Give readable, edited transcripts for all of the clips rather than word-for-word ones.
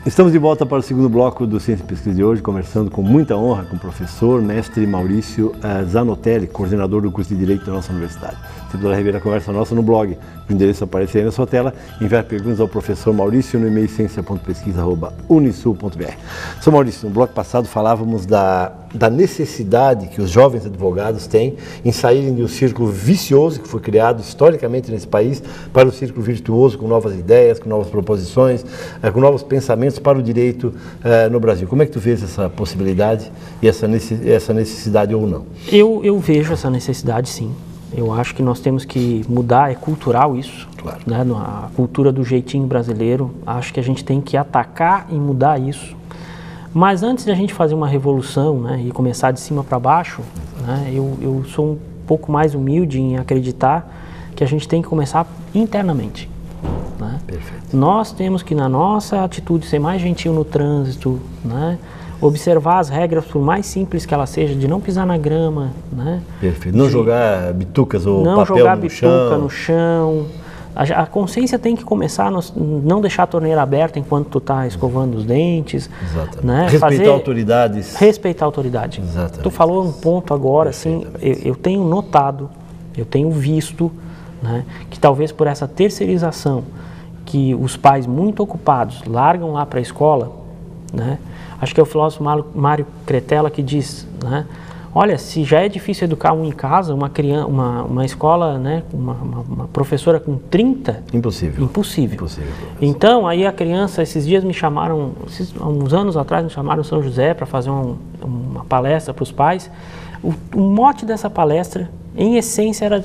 Estamos de volta para o segundo bloco do Ciência e Pesquisa de hoje, conversando com muita honra com o professor, mestre Maurício Zanotelli, coordenador do curso de Direito da nossa universidade. Você poderá rever a conversa nossa no blog, o endereço aparece aí na sua tela. Enviar perguntas ao professor Maurício no e-mail ciência.pesquisa@unisul.br. Sr. Maurício, no bloco passado falávamos da necessidade que os jovens advogados têm em saírem de um círculo vicioso que foi criado historicamente nesse país para um círculo virtuoso, com novas ideias, com novas proposições, com novos pensamentos para o direito no Brasil. Como é que tu vês essa possibilidade e essa necessidade ou não? Eu vejo essa necessidade, sim. Eu acho que nós temos que mudar, é cultural isso, claro, né? A cultura do jeitinho brasileiro. Acho que a gente tem que atacar e mudar isso. Mas antes de a gente fazer uma revolução, né, e começar de cima para baixo, né, eu sou um pouco mais humilde em acreditar que a gente tem que começar internamente. Né? Perfeito. Nós temos que, na nossa atitude, ser mais gentil no trânsito, né? Observar as regras, por mais simples que ela seja, de não pisar na grama. Né? Perfeito. Não jogar bitucas ou não papel jogar no bituca chão. no chão. A consciência tem que começar a não deixar a torneira aberta enquanto tu está escovando os dentes. Exatamente. Né? Respeitar autoridades. Respeitar a autoridade. Exatamente. Tu falou um ponto agora, assim, eu tenho notado, eu tenho visto, né, que talvez por essa terceirização que os pais muito ocupados largam lá para a escola, né? Acho que é o filósofo Mário Cretella que diz, né? Olha, se já é difícil educar um em casa, uma escola, né, uma professora com 30... Impossível. Impossível. Então, aí a criança, esses dias me chamaram, há uns anos atrás, me chamaram em São José para fazer uma palestra para os pais. O mote dessa palestra, em essência, era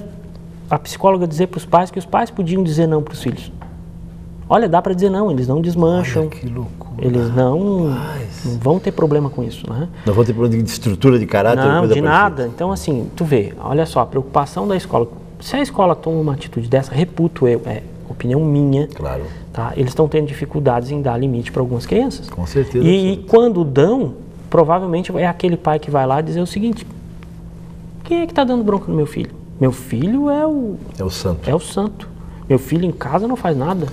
a psicóloga dizer para os pais que os pais podiam dizer não para os filhos. Olha, dá para dizer não, eles não desmancham. Olha, que loucura. Eles não vão ter problema com isso, né? Não vão ter problema de estrutura de caráter? Não, coisa de parecida. nada. Então, assim, tu vê, olha só, a preocupação da escola. Se a escola toma uma atitude dessa, reputo eu, é opinião minha, claro, tá? Eles estão tendo dificuldades em dar limite para algumas crianças. Com certeza. E quando dão, provavelmente é aquele pai que vai lá dizer o seguinte: quem é que está dando bronca no meu filho? Meu filho é o santo. É o santo. Meu filho em casa não faz nada.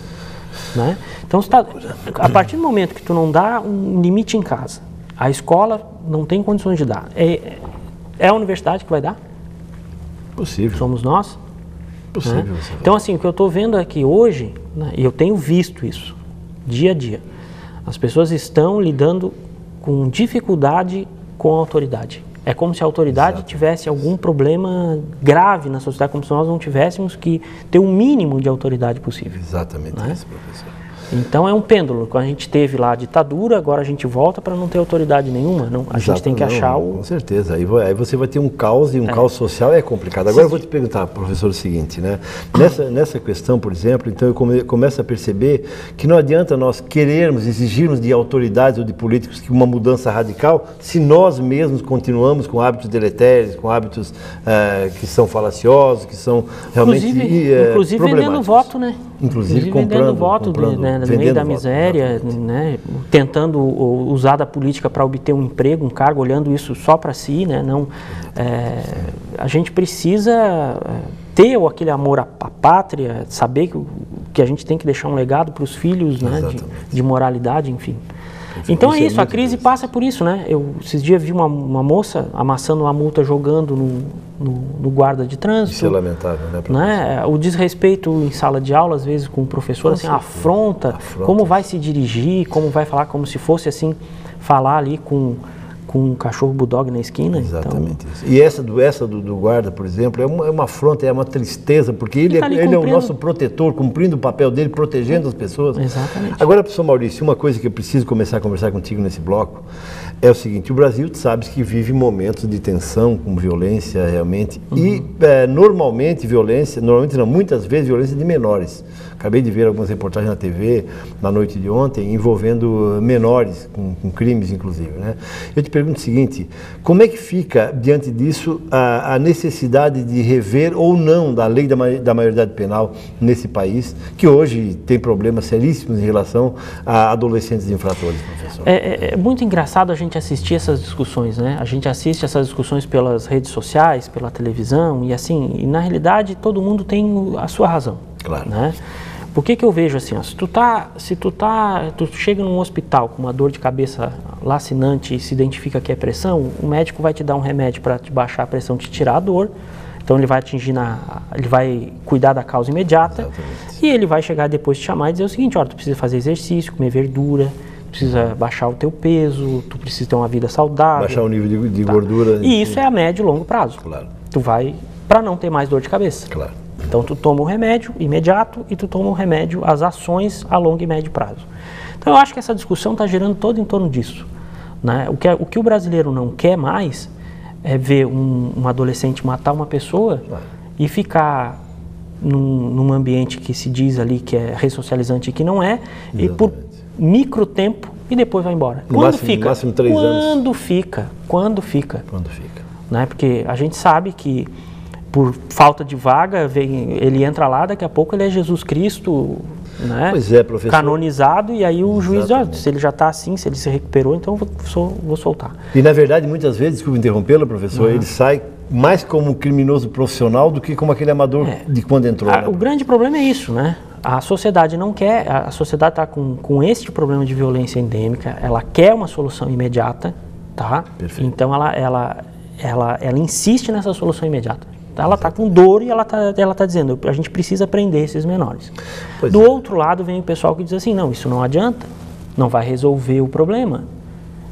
Né? Então, a partir do momento que tu não dá um limite em casa, a escola não tem condições de dar. É a universidade que vai dar? Possível. Somos nós? Possível. Né? Então, assim, o que eu estou vendo é que hoje, né, e eu tenho visto isso, dia a dia, as pessoas estão lidando com dificuldade com a autoridade. É como se a autoridade tivesse algum problema grave na sociedade, como se nós não tivéssemos que ter o mínimo de autoridade possível. Exatamente, né? Isso, professor. Então é um pêndulo. Quando a gente teve lá a ditadura, agora a gente volta para não ter autoridade nenhuma. Não, a gente tem que achar o... Com certeza. Aí você vai ter um caos, e um caos social é complicado. Agora eu vou te perguntar, professor, o seguinte, né? Nessa questão, por exemplo, então eu começo a perceber que não adianta nós querermos, exigirmos de autoridades ou de políticos que uma mudança radical, se nós mesmos continuamos com hábitos deletérios, com hábitos que são falaciosos, que são realmente inclusive vendendo voto, né? Inclusive vendendo voto, né, no meio da miséria, né, tentando usar da política para obter um emprego, um cargo, olhando isso só para si, né? Não, a gente precisa ter aquele amor à pátria, saber que a gente tem que deixar um legado para os filhos, né, de moralidade, enfim. Então é isso, a crise passa por isso, né? Esses dias vi uma moça amassando uma multa jogando no guarda de trânsito. Isso é lamentável, né? O desrespeito em sala de aula, às vezes, com o professor, assim, afronta, como vai se dirigir, como vai falar, como se fosse, assim, falar ali com um cachorro bulldog na esquina. Exatamente isso. E essa do guarda, por exemplo, é uma afronta, é uma tristeza, porque ele é o nosso protetor, cumprindo o papel dele, protegendo as pessoas. Exatamente. Agora, professor Maurício, uma coisa que eu preciso começar a conversar contigo nesse bloco é o seguinte: o Brasil, tu sabes que vive momentos de tensão, com violência realmente, e normalmente não, muitas vezes violência de menores. Acabei de ver algumas reportagens na TV, na noite de ontem, envolvendo menores, com crimes inclusive, né? Eu te pergunto o seguinte: como é que fica, diante disso, a necessidade de rever ou não da lei da maioridade penal nesse país, que hoje tem problemas seríssimos em relação a adolescentes infratores, professor? É muito engraçado a gente assistir essas discussões, né? A gente assiste essas discussões pelas redes sociais, pela televisão, e assim, e na realidade todo mundo tem a sua razão. Claro. Né? O que eu vejo assim, ó, se tu chega num hospital com uma dor de cabeça lacinante e se identifica que é pressão, o médico vai te dar um remédio para te baixar a pressão, te tirar a dor. Então ele vai ele vai cuidar da causa imediata. Exatamente. E ele vai chegar depois te chamar e dizer o seguinte: olha, tu precisa fazer exercício, comer verdura, precisa baixar o teu peso, tu precisa ter uma vida saudável. Baixar o nível de gordura. E isso é a médio e longo prazo. Claro. Tu vai para não ter mais dor de cabeça. Claro. Então tu toma um remédio imediato e tu toma um remédio, as ações a longo e médio prazo. Então eu acho que essa discussão está girando todo em torno disso, né? O que o brasileiro não quer mais é ver um adolescente matar uma pessoa e ficar num ambiente que se diz ali que é ressocializante e que não é, exatamente, e por micro tempo e depois vai embora. Quando fica? No máximo 3 anos. Quando fica. Né? Porque a gente sabe que por falta de vaga, ele entra lá, daqui a pouco ele é Jesus Cristo, né? Pois é, professor. Canonizado, e aí o juiz, se ele já está assim, se ele se recuperou, então vou soltar. E na verdade, muitas vezes, desculpa interrompê-lo, professor, ele sai mais como criminoso profissional do que como aquele amador de quando entrou. O grande problema é isso, né? A sociedade não quer, a sociedade está com este problema de violência endêmica, ela quer uma solução imediata, tá? Perfeito. Então ela insiste nessa solução imediata. Ela está com dor e ela tá dizendo, a gente precisa prender esses menores. Do outro lado vem o pessoal que diz assim, não, isso não adianta, não vai resolver o problema.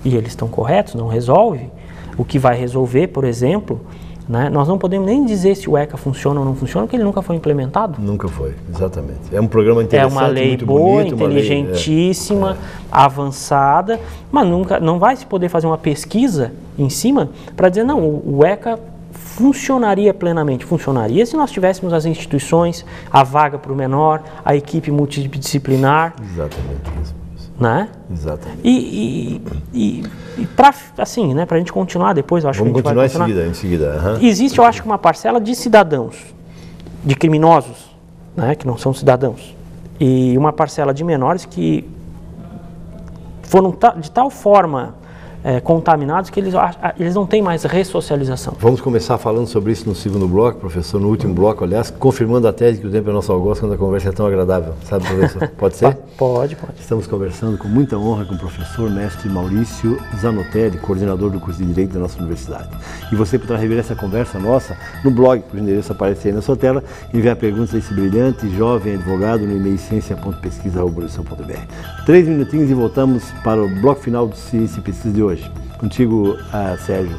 E eles estão corretos, não resolve. O que vai resolver, por exemplo, né, nós não podemos nem dizer se o ECA funciona ou não funciona, porque ele nunca foi implementado. Nunca foi, exatamente. É um programa interessante, é uma lei muito boa, bonito, inteligentíssima, avançada, mas não vai se poder fazer uma pesquisa em cima para dizer, não, o ECA funcionaria plenamente. Funcionaria se nós tivéssemos as instituições, a vaga para o menor, a equipe multidisciplinar. Exatamente isso. Né? Exatamente. E para assim, né, a gente continuar depois, eu acho Vamos que a gente continuar em seguida. Existe, eu acho, uma parcela de cidadãos, de criminosos, né, que não são cidadãos, e uma parcela de menores que foram de tal forma contaminados que eles não têm mais ressocialização. Vamos começar falando sobre isso no segundo bloco, professor, no último bloco, aliás, confirmando a tese que o tempo é nosso algoz quando a conversa é tão agradável, sabe, professor? Pode ser? Pode. Estamos conversando com muita honra com o professor mestre Maurício Zanotelli, coordenador do curso de Direito da nossa universidade. E você poderá rever essa conversa nossa no blog, cujo endereço aparece aí na sua tela, enviar perguntas a esse brilhante jovem advogado no e-mail ciência.pesquisa@abolição.br. 3 minutinhos e voltamos para o bloco final do Ciência e Pesquisa de hoje. Contigo, Sérgio.